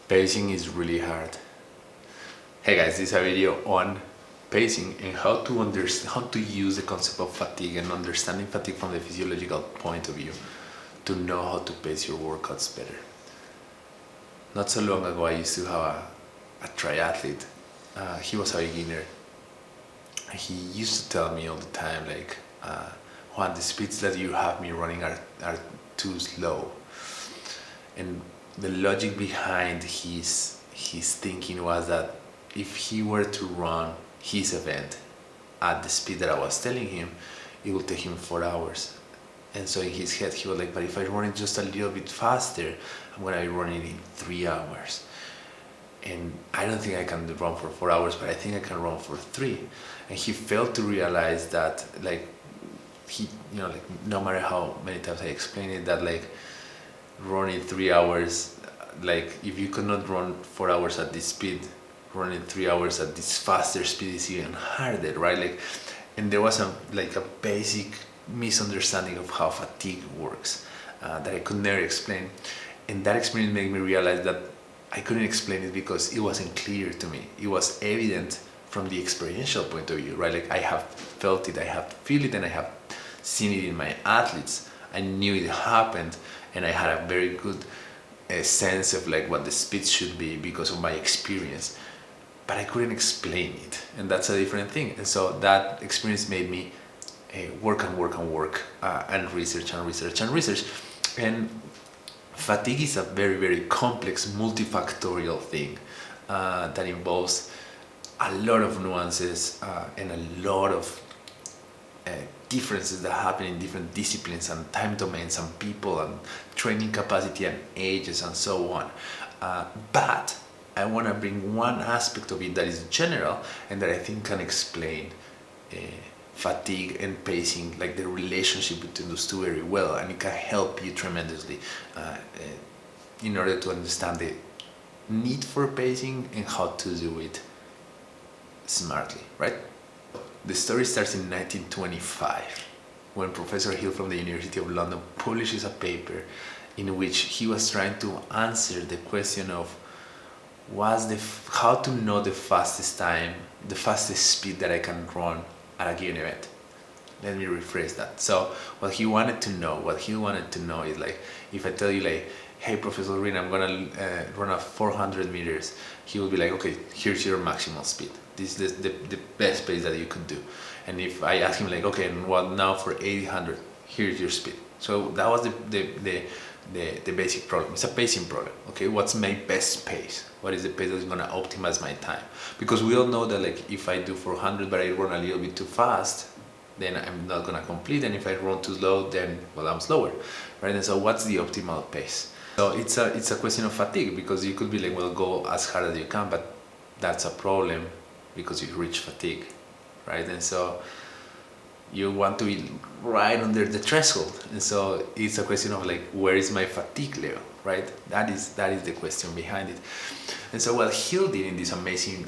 Pacing is really hard. Hey guys, this is a video on pacing and how to use the concept of fatigue and understanding fatigue from the physiological point of view to know how to pace your workouts better. Not so long ago, I used to have a triathlete. He was a beginner. He used to tell me all the time, like, Juan, the speeds that you have me running are too slow. And the logic behind his thinking was that if he were to run his event at the speed that I was telling him, it would take him 4 hours. And so in his head, he was like, but if I run it just a little bit faster, I'm gonna be running in 3 hours. And I don't think I can run for 4 hours, but I think I can run for 3. And he failed to realize that, like, like, no matter how many times I explained it, that like running 3 hours, like if you could not run 4 hours at this speed, running 3 hours at this faster speed is even harder, right? Like, and there was a basic misunderstanding of how fatigue works that I could never explain. And that experience made me realize that I couldn't explain it because it wasn't clear to me. It was evident from the experiential point of view, right? Like, I have felt it, I have feel it, and I have seen it in my athletes. I knew it happened, and I had a very good sense of like what the speed should be because of my experience, but I couldn't explain it, and that's a different thing. And so that experience made me work and research. And fatigue is a very, very complex, multifactorial thing that involves a lot of nuances and a lot of differences that happen in different disciplines and time domains and people and training capacity and ages and so on. But I want to bring one aspect of it that is general and that I think can explain fatigue and pacing, like the relationship between those two, very well, and it can help you tremendously in order to understand the need for pacing and how to do it smartly, right? The story starts in 1925 when Professor Hill from the University of London publishes a paper in which he was trying to answer the question of how to know the fastest time, the fastest speed that I can run at a given event. Let me rephrase that. So what he wanted to know is, like, if I tell you, like, hey, Professor Green, I'm gonna run a 400 meters, he will be like, okay, here's your maximal speed. This is the best pace that you could do. And if I ask him, like, okay, and what now for 800, here's your speed. So that was the basic problem. It's a pacing problem. Okay, what's my best pace? What is the pace that's gonna optimize my time? Because we all know that, like, if I do 400 but I run a little bit too fast, then I'm not gonna complete, and if I run too slow, then, well, I'm slower, right? And so what's the optimal pace? So it's a question of fatigue, because you could be like, well, go as hard as you can, but that's a problem because you reach fatigue, right? And so you want to be right under the threshold, and so it's a question of, like, where is my fatigue level, right? That is the question behind it. And so what Hill did in this amazing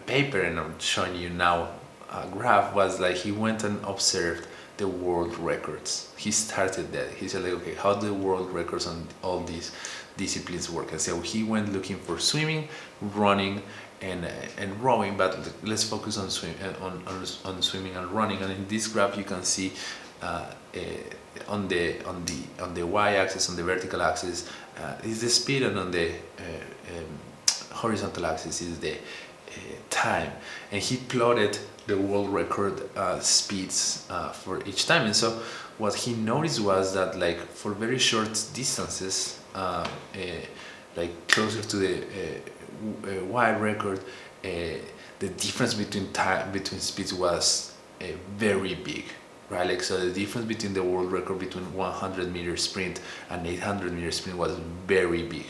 paper, and I'm showing you now a graph, was like he went and observed the world records. He started that. He said, like, okay, how do the world records on all these disciplines work? And so he went looking for swimming, running, and rowing, but let's focus on swimming and running. And in this graph, you can see on the y-axis, on the vertical axis, is the speed, and on the horizontal axis is the time. And he plotted the world record speeds for each time. And so what he noticed was that, like, for very short distances, like closer to the wide record, the difference between speeds was very big, right? Like, so the difference between the world record between 100-meter sprint and 800-meter sprint was very big,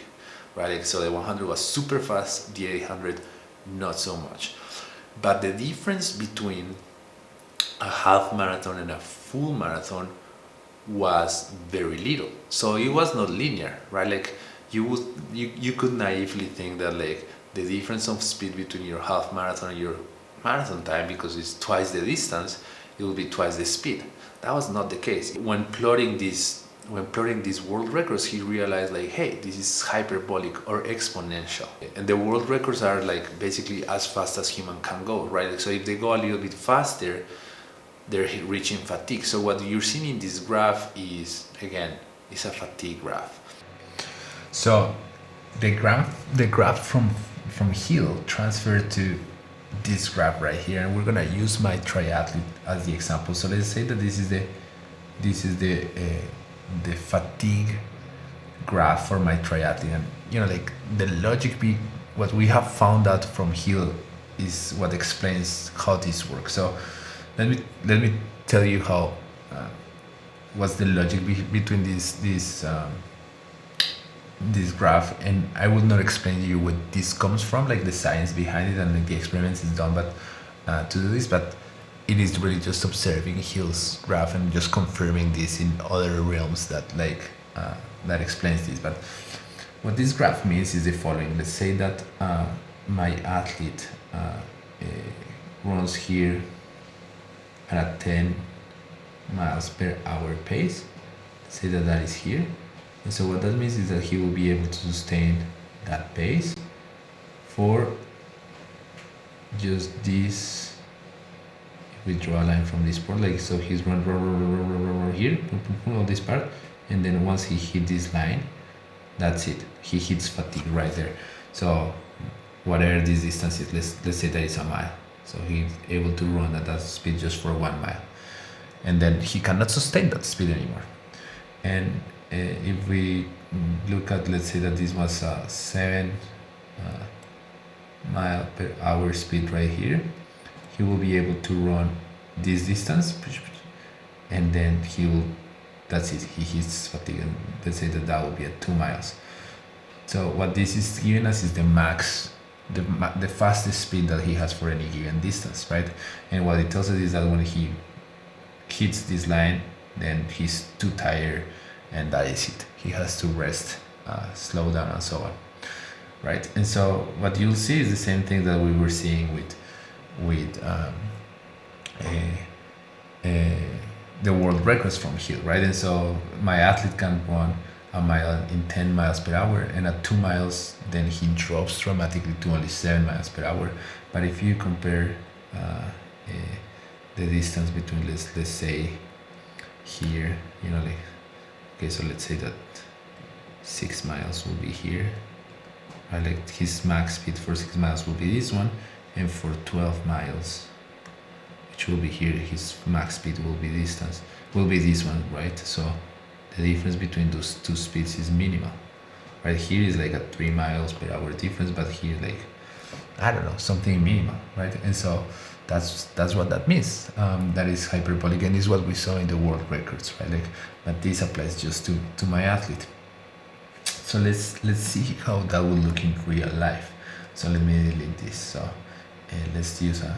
right? Like, so the 100 was super fast, the 800 not so much. But the difference between a half marathon and a full marathon was very little. So it was not linear, right? Like, you could naively think that, like, the difference of speed between your half marathon and your marathon time, because it's twice the distance, it will be twice the speed. That was not the case. When plotting these when plotting these world records, he realized like, hey, this is hyperbolic or exponential, and the world records are like basically as fast as human can go, right? So if they go a little bit faster, they're reaching fatigue. So what you're seeing in this graph is, again, is a fatigue graph. So the graph from heel transferred to this graph right here, and we're gonna use my triathlete as the example. So let's say that this is the fatigue graph for my triathlete, and you know, like the logic what we have found out from heel is what explains how this works. So let me tell you how what's the logic between this graph, and I will not explain to you where this comes from, like the science behind it and like the experiments is done, but to do this, but it is really just observing Hill's graph and just confirming this in other realms that like that explains this. But what this graph means is the following. Let's say that my athlete runs here at a 10 miles per hour pace. Let's say that is here. And so what that means is that he will be able to sustain that pace for just this. If we draw a line from this part, like so, he's run here, all this part, and then once he hit this line, that's it. He hits fatigue right there. So whatever this distance is, let's say that it's a mile. So he's able to run at that speed just for 1 mile, and then he cannot sustain that speed anymore. And if we look at, let's say that this was a 7 mile per hour speed right here, he will be able to run this distance, and then that's it, he hits fatigue, and let's say that will be at 2 miles. So what this is giving us is the max, the fastest speed that he has for any given distance, right? And what it tells us is that when he hits this line, then he's too tired, and that is it. He has to rest, slow down, and so on, right? And so what you'll see is the same thing that we were seeing with the world records from Hill, right? And so my athlete can run a mile in 10 miles per hour, and at 2 miles, then he drops dramatically to only 7 miles per hour. But if you compare the distance between, let's say here, you know, like, okay, so let's say that 6 miles will be here, right? Like his max speed for 6 miles will be this one, and for 12 miles, which will be here, his max speed will be this one, right? So the difference between those two speeds is minimal, right? Here is like a 3 miles per hour difference, but here, like, I don't know, something minimal, right? And so that's what that means. That is hyperbolic, and is what we saw in the world records, right? Like, but this applies just to my athlete. So let's see how that will look in real life. So let me delete this. So let's use a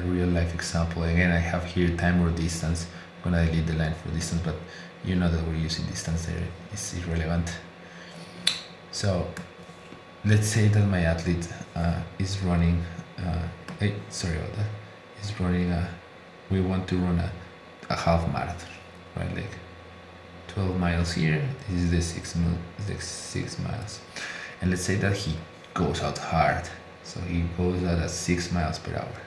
real life example. Again, I have here time or distance. I'm gonna delete the line for distance, but you know that we're using distance there. It's irrelevant. So let's say that my athlete is running. Sorry about that. Is running we want to run a half marathon, right? Like 12 miles here. This is the 6 miles, and let's say that he goes out hard. So he goes out at 6 miles per hour,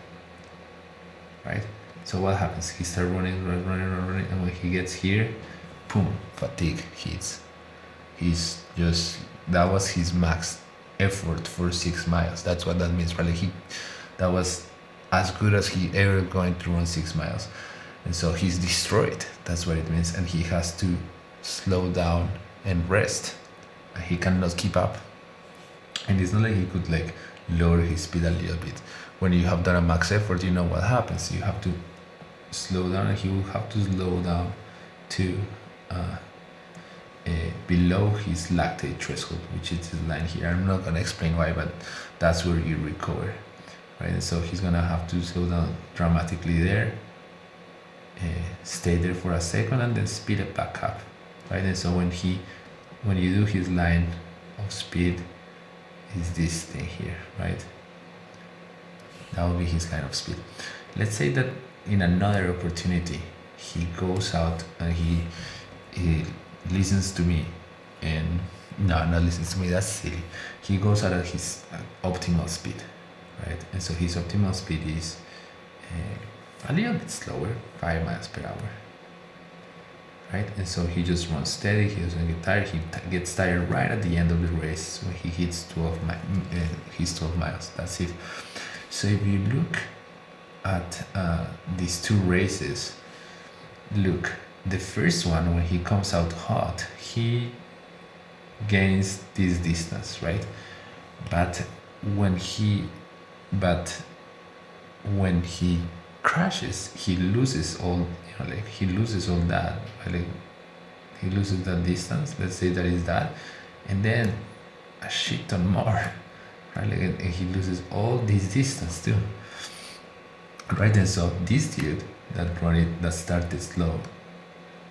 right? So what happens? He starts running, and when he gets here, boom, fatigue hits. That was his max effort for 6 miles. That's what that means, right? Like that was as good as he ever going to run 6 miles. And so he's destroyed. That's what it means. And he has to slow down and rest. He cannot keep up. And it's not like he could like lower his speed a little bit. When you have done a max effort, you know what happens. You have to slow down, and he will have to slow down to below his lactate threshold, which is this line here. I'm not gonna explain why, but that's where you recover, right? And so he's gonna have to slow down dramatically there, stay there for a second, and then speed it back up, right? And so when you do his line of speed, is this thing here, right? That will be his line of speed. Let's say that in another opportunity, he goes out and he listens to me, and no, not listens to me. That's silly. He goes out at his optimal speed, right? And so his optimal speed is a little bit slower, 5 miles per hour, right? And so he just runs steady. He doesn't get tired. He gets tired right at the end of the race when he hits 12 miles. That's it. So if you look at these two races, look, the first one, when he comes out hot, he gains this distance, right? But when he crashes, he loses all, he loses all that, like he loses that distance. Let's say that is that, and then a shit ton more, right? Like, and he loses all this distance too, right? And so this dude that started slow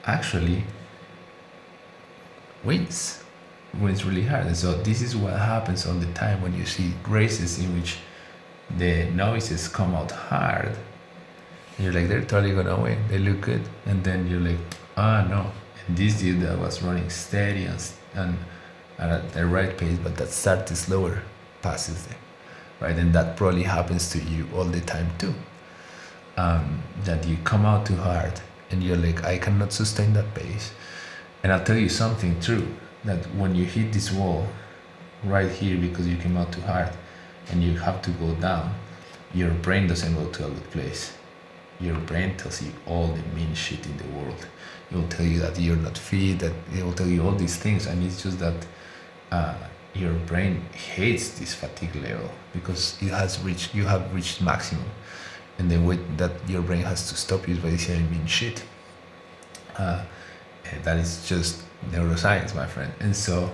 actually wins really hard. And so this is what happens all the time when you see races in which the novices come out hard. And you're like, they're totally gonna win, they look good, and then you're like, no. And this dude that was running steady and at the right pace, but that started slower, passes them, right? And that probably happens to you all the time too. That you come out too hard and you're like, I cannot sustain that pace. And I'll tell you something true, that when you hit this wall right here because you came out too hard and you have to go down, your brain doesn't go to a good place. Your brain tells you all the mean shit in the world. It will tell you that you're not fit, that it will tell you all these things, and it's just that your brain hates this fatigue level because you have reached maximum, and the way that your brain has to stop you is by saying mean shit. That is just neuroscience, my friend. And so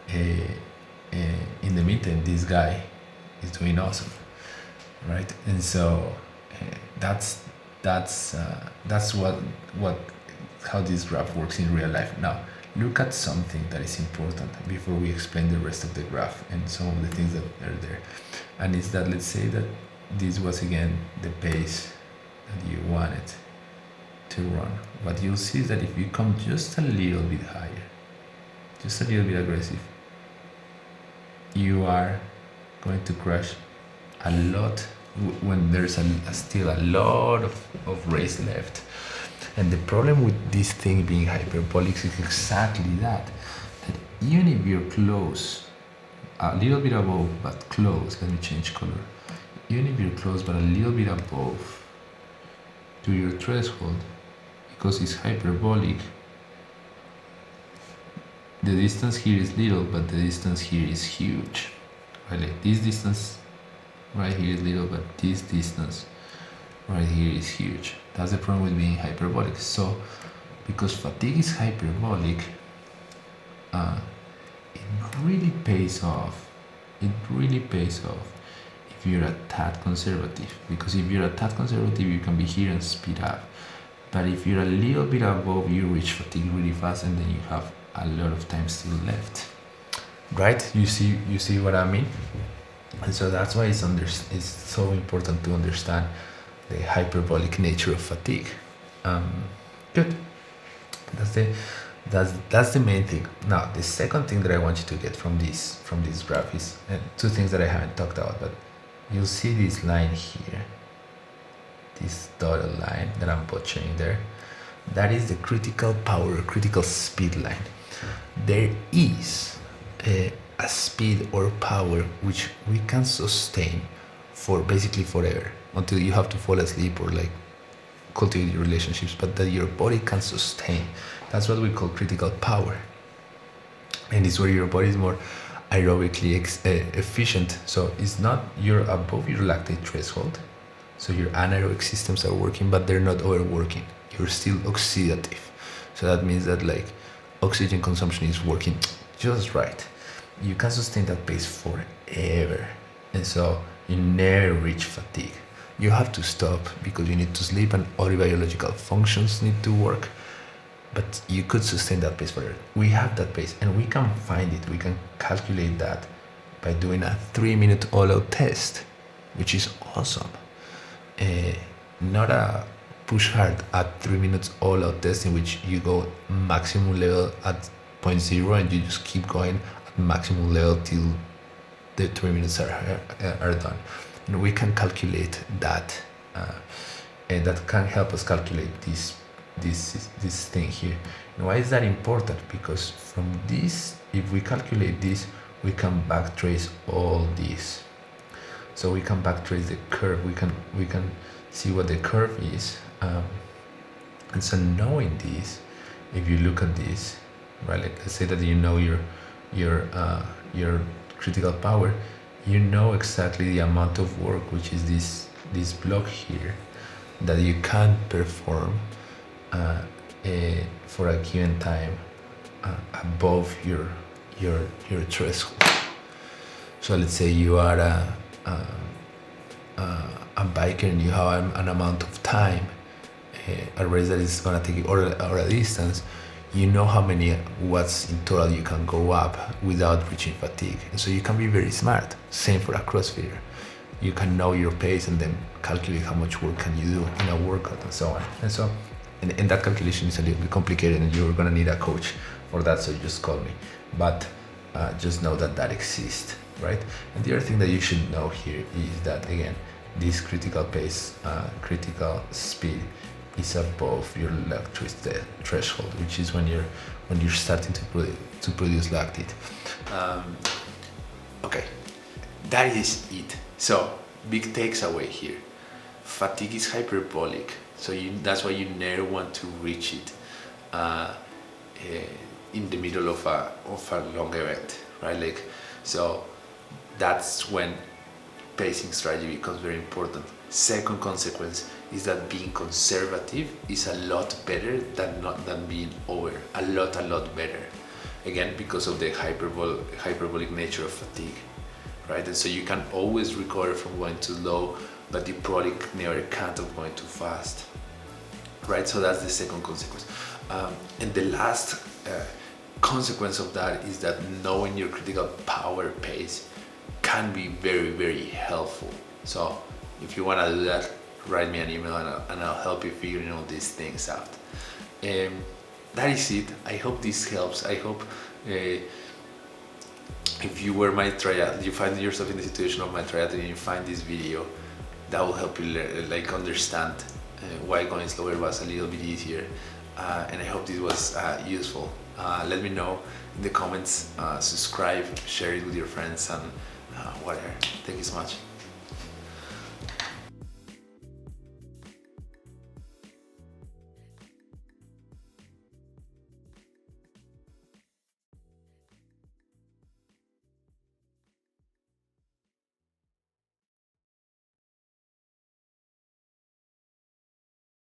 in the meantime, this guy is doing awesome, right? And so that's how this graph works in real life. Now look at something that is important before we explain the rest of the graph and some of the things that are there. And it's that, let's say that this was again the pace that you wanted to run. What you'll see is that if you come just a little bit higher, just a little bit aggressive, you are going to crash a lot when there's still a lot of race left. And the problem with this thing being hyperbolic is exactly that even if you're close, a little bit above but close, let me change color, even if you're close but a little bit above to your threshold, because it's hyperbolic, the distance here is little but the distance here is huge, right? Like this distance right here is little but this distance right here is huge. That's the problem with being hyperbolic. So because fatigue is hyperbolic, it really pays off if you're a tad conservative, because if you're a tad conservative you can be here and speed up, but if you're a little bit above you reach fatigue really fast and then you have a lot of time still left, right? You see what I mean? And so that's why it's so important to understand the hyperbolic nature of fatigue. Good. That's the main thing. Now the second thing that I want you to get from this graph is two things that I haven't talked about, but you'll see this line here, this dotted line that I'm butchering there. That is the critical power, critical speed line. There is a speed or power which we can sustain for basically forever, until you have to fall asleep or like cultivate your relationships, but that your body can sustain. That's what we call critical power, and it's where your body is more aerobically efficient. So it's not you're above your lactate threshold, so your anaerobic systems are working, but they're not overworking. You're still oxidative, so that means that like oxygen consumption is working just right. You can sustain that pace forever, and so you never reach fatigue. You have to stop because you need to sleep and other biological functions need to work, but you could sustain that pace forever. We have that pace and we can find it. We can calculate that by doing a 3-minute all-out test, which is awesome. Not a push hard at 3 minutes all out test, in which you go maximum level at 0.0 and you just keep going at maximum level till the 3 minutes are done. And we can calculate that, and that can help us calculate this thing here. And why is that important? Because from this, if we calculate this, we can backtrace all this. So we can backtrace the curve. We can see what the curve is, and so knowing this, if you look at this, right? Like, let's say that you know your critical power, you know exactly the amount of work, which is this block here, that you can perform for a given time above your threshold. So let's say you are a biker and you have an amount of time, a race that is gonna take you, or a distance. You know how many watts in total you can go up without reaching fatigue. And so you can be very smart. Same for a CrossFitter. You can know your pace and then calculate how much work can you do in a workout and so on. And that calculation is a little bit complicated, and you're gonna need a coach for that, so just call me. But just know that exists, right? And the other thing that you should know here is that, again, this critical pace, critical speed is above your lactate threshold, which is when you're starting to produce lactate. Okay, that is it. So big takeaway here: fatigue is hyperbolic, so that's why you never want to reach it in the middle of a long event, right? Like, so that's when pacing strategy becomes very important. Second consequence is that being conservative is a lot better than being over. A lot better. Again, because of the hyperbolic nature of fatigue, right? And so you can always recover from going too low, but you probably never can't of going too fast, right? So that's the second consequence. And the last consequence of that is that knowing your critical power pace can be very, very helpful. So if you want to do that, write me an email and I'll help you figuring all these things out. That is it. I hope this helps. I hope if you were my triathlete, you find yourself in the situation of my triathlete and you find this video, that will help you understand why going slower was a little bit easier. And I hope this was useful. Let me know in the comments, subscribe, share it with your friends, and whatever. Thank you so much.